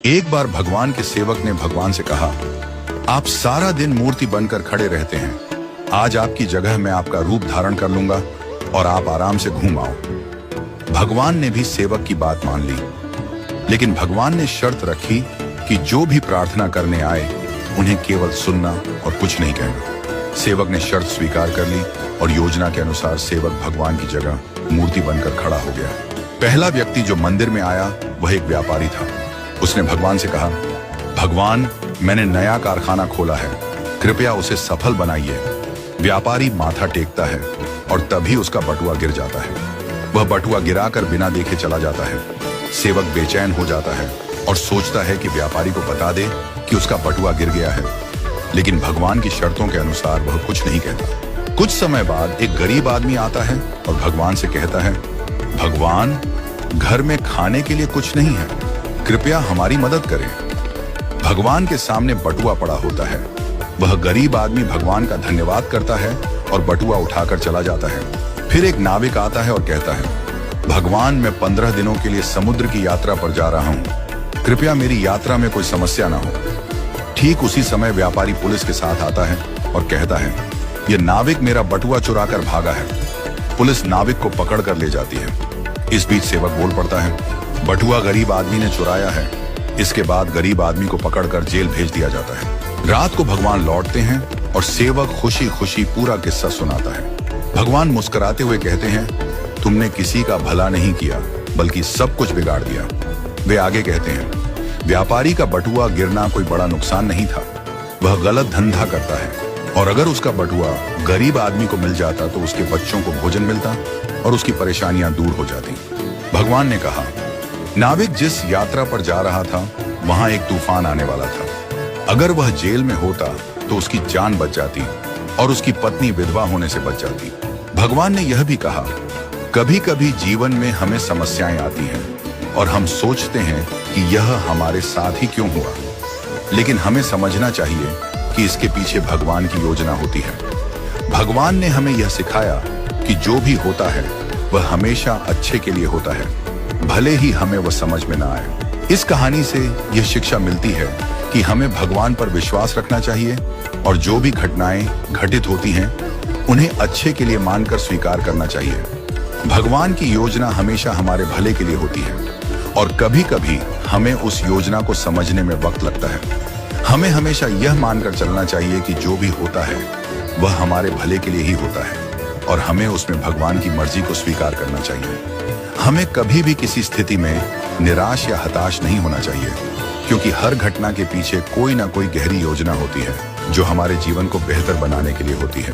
एक बार भगवान के सेवक ने भगवान से कहा, आप सारा दिन मूर्ति बनकर खड़े रहते हैं। आज आपकी जगह मैं आपका रूप धारण कर लूंगा और आप आराम से घूम आओ। भगवान ने भी सेवक की बात मान ली, लेकिन भगवान ने शर्त रखी कि जो भी प्रार्थना करने आए उन्हें केवल सुनना और कुछ नहीं कहना। सेवक ने शर्त स्वीकार कर ली और योजना के अनुसार सेवक भगवान की जगह मूर्ति बनकर खड़ा हो गया। पहला व्यक्ति जो मंदिर में आया वह एक व्यापारी था। उसने भगवान से कहा, भगवान, मैंने नया कारखाना खोला है, कृपया उसे सफल बनाइए। व्यापारी माथा टेकता है और तभी उसका बटुआ गिर जाता है। वह बटुआ गिराकर बिना देखे चला जाता है। सेवक बेचैन हो जाता है और सोचता है कि व्यापारी को बता दे कि उसका बटुआ गिर गया है, लेकिन भगवान की शर्तों के अनुसार वह कुछ नहीं कहता। कुछ समय बाद एक गरीब आदमी आता है और भगवान से कहता है, भगवान, घर में खाने के लिए कुछ नहीं है, कृपया हमारी मदद करें। भगवान के सामने बटुआ पड़ा होता है। वह गरीब आदमी भगवान का धन्यवाद करता है और बटुआ उठाकर चला जाता है। फिर एक नाविक आता है और कहता है, भगवान, मैं 15 दिनों के लिए समुद्र की यात्रा पर जा रहा हूँ, कृपया मेरी यात्रा में कोई समस्या ना हो। ठीक उसी समय व्यापारी पुलिस के साथ आता है और कहता है, यह नाविक मेरा बटुआ चुराकर भागा है। पुलिस नाविक को पकड़ कर ले जाती है। इस बीच सेवक बोल पड़ता है, बटुआ गरीब आदमी ने चुराया है। इसके बाद गरीब आदमी को पकड़कर जेल भेज दिया जाता है। रात को भगवान लौटते हैं और सेवक खुशी खुशी पूरा किस्सा सुनाता है। भगवान मुस्कुराते हुए कहते हैं, तुमने किसी का भला नहीं किया बल्कि सब कुछ बिगाड़ दिया। वे आगे कहते हैं, व्यापारी का बटुआ गिरना कोई बड़ा नुकसान नहीं था। वह गलत धंधा करता है और अगर उसका बटुआ गरीब आदमी को मिल जाता तो उसके बच्चों को भोजन मिलता और उसकी परेशानियां दूर हो जाती। भगवान ने कहा, नाविक जिस यात्रा पर जा रहा था वहां एक तूफान आने वाला था। अगर वह जेल में होता तो उसकी जान बच जाती और उसकी पत्नी विधवा होने से बच जाती। भगवान ने यह भी कहा, कभी कभी जीवन में हमें समस्याएं आती हैं और हम सोचते हैं कि यह हमारे साथ ही क्यों हुआ, लेकिन हमें समझना चाहिए कि इसके पीछे भगवान की योजना होती है। भगवान ने हमें यह सिखाया कि जो भी होता है वह हमेशा अच्छे के लिए होता है, भले ही हमें वह समझ में ना आए। इस कहानी से यह शिक्षा मिलती है कि हमें भगवान पर विश्वास रखना चाहिए और जो भी घटनाएं घटित होती हैं उन्हें अच्छे के लिए मानकर स्वीकार करना चाहिए। भगवान की योजना हमेशा हमारे भले के लिए होती है और कभी कभी हमें उस योजना को समझने में वक्त लगता है। हमें हमेशा यह मानकर चलना चाहिए कि जो भी होता है वह हमारे भले के लिए ही होता है और हमें उसमें भगवान की मर्जी को स्वीकार करना चाहिए। हमें कभी भी किसी स्थिति में निराश या हताश नहीं होना चाहिए, क्योंकि हर घटना के पीछे कोई ना कोई गहरी योजना होती है जो हमारे जीवन को बेहतर बनाने के लिए होती है।